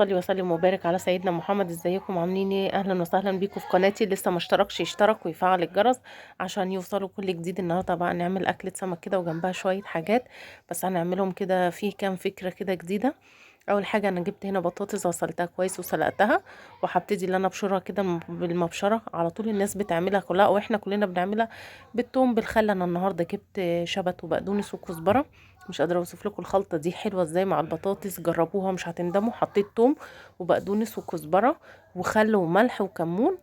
وصلي وسلم وبارك على سيدنا محمد. ازيكم عاملين ايه؟ اهلا وسهلا بيكم في قناتي. لسه ما اشتركش يشترك ويفعل الجرس عشان يوصلوا كل جديد. النهارده بقى نعمل اكلة سمك كده وجنبها شوية حاجات، بس هنعملهم كده في كام فكرة كده جديدة. اول حاجه انا جبت هنا بطاطس غسلتها كويس وسلقتها، وهبتدي ان انا ابشرها كده بالمبشره. على طول الناس بتعملها كلها واحنا كلنا بنعملها بالثوم بالخل. انا النهارده جبت شبت وبقدونس وكزبره. مش قادره اوصف لكم الخلطه دي حلوه ازاي مع البطاطس، جربوها مش هتندموا. حطيت ثوم وبقدونس وكزبره وخل وملح وكمون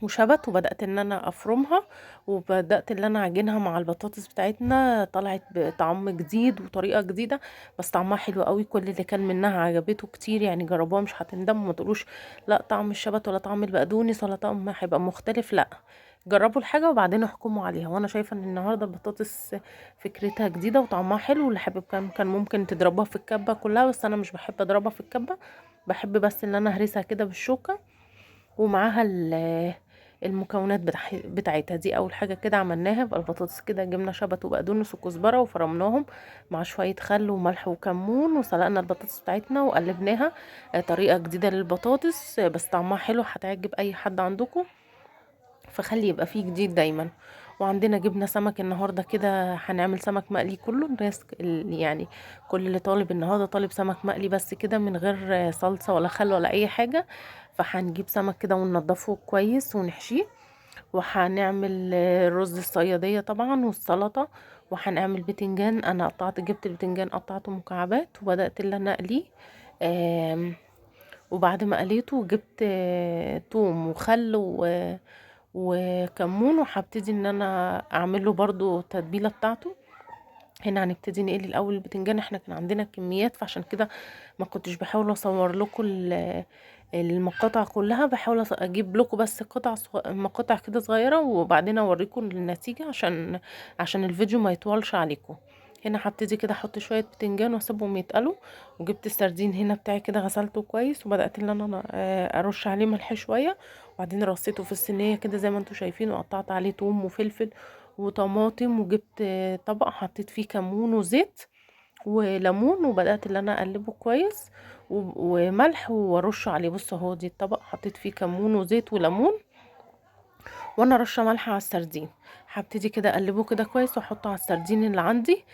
وشبت، وبدأت ان انا افرمها وبدأت ان انا اعجنها مع البطاطس بتاعتنا. طلعت بطعم جديد وطريقة جديدة، بس طعمها حلو قوي. كل اللي كان منها عجبته كتير، يعني جربوها مش هتندموا. ما تقولوش لا طعم الشبت ولا طعم البقدونس ولا طعم هيبقى مختلف، لا، جربوا الحاجة وبعدين احكموا عليها. وانا شايفة ان النهاردة البطاطس فكرتها جديدة وطعمها حلو. اللي حابب كان ممكن تضربها في الكبة كلها، بس انا مش بحب اضربها في الكبة، بحب بس ان انا اهرسها كده بالشوكة ومعاها المكونات بتاعتها دي. اول حاجه كده عملناها بقى البطاطس، كده جبنا شبت وبقدونس وكزبره وفرمناهم مع شويه خل وملح وكمون، وسلقنا البطاطس بتاعتنا وقلبناها. طريقه جديده للبطاطس، بس طعمها حلو هتعجب اي حد عندكم، فخلي يبقى فيه جديد دايما. وعندنا جبنه سمك النهارده كده، هنعمل سمك مقلي. كله الناس يعني كل اللي طالب النهارده طالب سمك مقلي بس كده من غير صلصه ولا خل ولا اي حاجه. فهنجيب سمك كده وننضفه كويس ونحشيه، وهنعمل رز الصياديه طبعا والسلطه، وهنعمل بتنجان. انا جبت البتنجان قطعته مكعبات وبدات اللي انا اقليه. آم، وبعد ما قليته جبت توم وخل وكمون، وهبتدي ان انا اعمل له برضو التتبيله بتاعته. هنا هنبتدي نقلي الاول البتنجان، احنا كان عندنا كميات فعشان كده ما كنتش بحاول اصور لكم المقاطع كلها، بحاول اجيب لكم بس مقاطع كده صغيره وبعدين اوريكم النتيجه عشان الفيديو ما يطولش عليكم. هنا هبتدي كده احط شويه بتنجان واسيبهم يتقلوا. وجبت السردين هنا بتاعي كده غسلته كويس، وبدات ان انا ارش عليه ملح شويه، وبعدين رصيته في الصينيه كده زي ما انتم شايفين، وقطعت عليه توم وفلفل وطماطم، وجبت طبق حطيت فيه كمون وزيت وليمون، وبدأت اللي انا اقلبه كويس وملح وارشه عليه. بصوا اهو دي الطبق حطيت فيه كمون وزيت وليمون، وانا رشه ملح على السردين. هبتدي كده اقلبه كده كويس واحطه على السردين اللي عندي.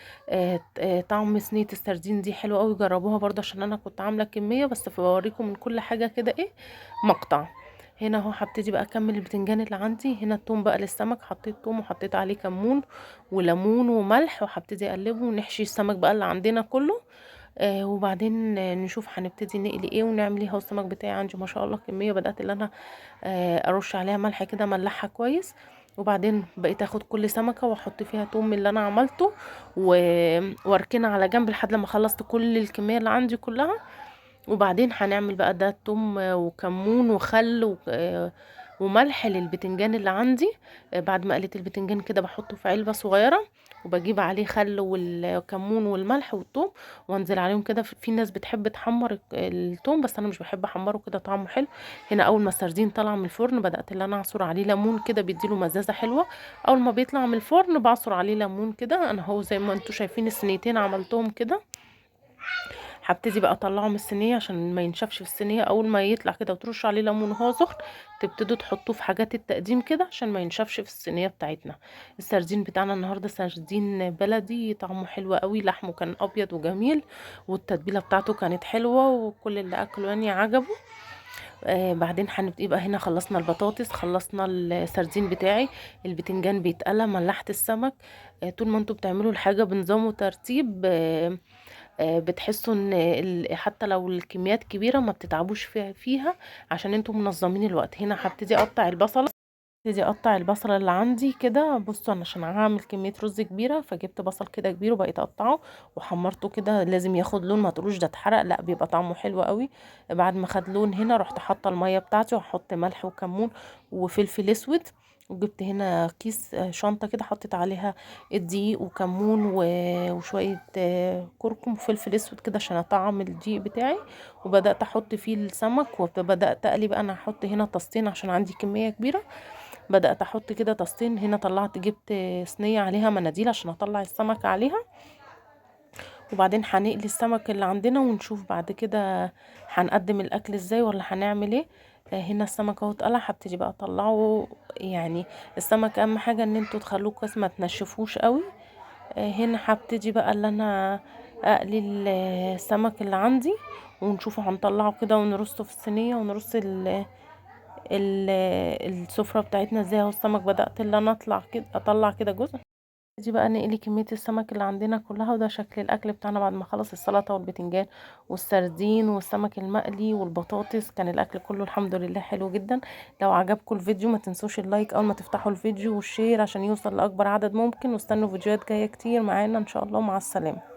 طعم صينيه السردين دي حلو قوي، جربوها برضه عشان انا كنت عامله كميه، بس بوريكم من كل حاجه كده ايه مقطع. هنا اهو هبتدي بقى اكمل البتنجان اللي عندي. هنا التوم بقى للسمك، حطيت توم وحطيت عليه كمون وليمون وملح، وهبتدي اقلبه ونحشي السمك بقى اللي عندنا كله. وبعدين نشوف هنبتدي نقلي ايه ونعمل ايه. هو السمك بتاعي عندي ما شاء الله كميه، بدات ان انا ارش عليها ملح كده ملحها كويس. وبعدين بقيت اخد كل سمكه واحط فيها توم اللي انا عملته واركنها على جنب لحد لما خلصت كل الكميه اللي عندي كلها. وبعدين هنعمل بقى ده توم وكمون وخل وملح للبتنجان اللي عندي. بعد ما قليت البتنجان كده بحطه في علبة صغيرة، وبجيب عليه خل والكمون والملح والثوم وانزل عليهم كده. في ناس بتحب تحمر الثوم، بس انا مش بحب احمره كده، طعمه حلو. هنا اول ما السردين طلع من الفرن بدأت ان انا اعصر عليه ليمون كده بيديله مزازة حلوة. اول ما بيطلع من الفرن بعصر عليه ليمون كده. انا هو زي ما انتم شايفين الصينيتين عملتهم كده. هبتدي بقى اطلعه من الصينيه عشان ما ينشفش في الصينيه. اول ما يطلع كده وترش عليه ليمون وهو سخن، تبتدوا تحطوه في حاجات التقديم كده عشان ما ينشفش في الصينيه بتاعتنا. السردين بتاعنا النهارده سردين بلدي، طعمه حلو قوي، لحمه كان ابيض وجميل، والتتبيله بتاعته كانت حلوه، وكل اللي اكله يعني عجبه. بعدين يبقى هنا خلصنا البطاطس، خلصنا السردين بتاعي، البتنجان بيتقلى، ملحت السمك. طول ما انتوا بتعملوا الحاجه بنظام وترتيب بتحسوا ان حتى لو الكميات كبيره ما بتتعبوش فيها عشان انتوا منظمين الوقت. هنا هبتدي اقطع البصله، اللي عندي كده. بصوا انا عشان هعمل كميه رز كبيره فجبت بصل كده كبير وبقيت اقطعه وحمرته كده. لازم ياخد لون، ما تقولوش ده اتحرق، لا بيبقى طعمه حلو قوي. بعد ما خد لون هنا رحت حاطه الميه بتاعتي، وهحط ملح وكمون وفلفل اسود. وجبت هنا كيس شنطه كده حطيت عليها الدقيق وكمون وشويه كركم وفلفل اسود كده عشان اطعم الدقيق بتاعي. وبدات احط فيه السمك وبدات اقلب. انا هحط هنا طاستين عشان عندي كميه كبيره، بدأت احط كده طاستين. هنا طلعت جبت صينية عليها مناديل عشان اطلع السمك عليها، وبعدين هنقلي السمك اللي عندنا ونشوف بعد كده هنقدم الاكل ازاي ولا هنعمل ايه. هنا السمك اهو اتقلع، هبتدي بقى اطلعه. يعني السمك اهم حاجه ان انتوا تخلوه كويس، ما تنشفوش قوي. هنا هبتدي بقى اللي انا اقلي السمك اللي عندي، ونشوفه هنطلعه كده ونرصه في الصينيه، ونرص ال السفره بتاعتنا ازاي. اهو السمك بدات اللي انا اطلع كده جزء. دي بقى نقلي كمية السمك اللي عندنا كلها، وده شكل الأكل بتاعنا بعد ما خلص السلطة والبتنجان والسردين والسمك المقلي والبطاطس. كان الأكل كله الحمد لله حلو جدا. لو عجبكم الفيديو ما تنسوش اللايك أول ما تفتحوا الفيديو والشير عشان يوصل لأكبر عدد ممكن، واستنوا فيديوهات جاية كتير معانا إن شاء الله. مع السلامة.